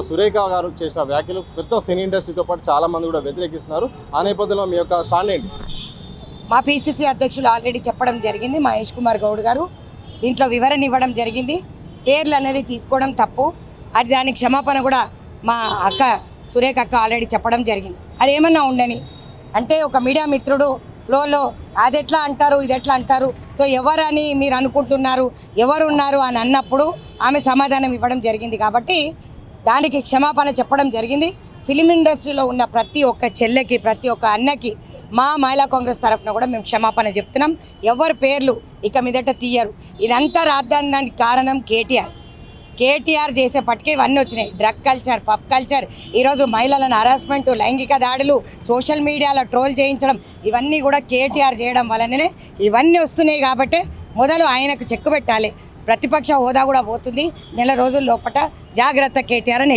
సురేఖ గారు చేసిన వ్యాఖ్యలు పెద్ద సినీ ఇండస్ట్రీతో పాటు చాలా మంది కూడా వ్యతిరేకిస్తున్నారు. ఆ నేపథ్యంలో మీ యొక్క స్టాండ్ ఏంటి? మా పిసిసి అధ్యక్షులు ఆల్రెడీ చెప్పడం జరిగింది. మహేష్ కుమార్ గౌడ్ గారు దీంట్లో వివరణ ఇవ్వడం జరిగింది. పేర్లు అనేది తీసుకోవడం తప్పు, అది దానికి క్షమాపణ కూడా మా అక్క సురేఖ అక్క ఆల్రెడీ చెప్పడం జరిగింది. అదేమన్నా ఉండని అంటే ఒక మీడియా మిత్రుడు ఫ్లోలో అది ఎట్లా అంటారు ఇది ఎట్లా అంటారు, సో ఎవరని మీరు అనుకుంటున్నారు, ఎవరున్నారు అని అన్నప్పుడు ఆమె సమాధానం ఇవ్వడం జరిగింది. కాబట్టి దానికి క్షమాపణ చెప్పడం జరిగింది. ఫిలిం ఇండస్ట్రీలో ఉన్న ప్రతి ఒక్క చెల్లెకి, ప్రతి ఒక్క అన్నకి మా మహిళా కాంగ్రెస్ తరఫున కూడా మేము క్షమాపణ చెప్తున్నాం. ఎవరి పేర్లు ఇక మీదట తీయరు. ఇదంతా రాద్దానికి కారణం కేటీఆర్ చేసేపటికే ఇవన్నీ వచ్చినాయి. డ్రగ్ కల్చర్, పబ్ కల్చర్, ఈరోజు మహిళలను హరాస్మెంట్, లైంగిక దాడులు, సోషల్ మీడియాలో ట్రోల్ చేయించడం, ఇవన్నీ కూడా కేటీఆర్ చేయడం వలననే ఇవన్నీ వస్తున్నాయి. కాబట్టి మొదలు ఆయనకు చెక్కు పెట్టాలి. ప్రతిపక్ష హోదా కూడా పోతుంది. నెల రోజుల లోపల జాగ్రత్త కేటీఆర్ అని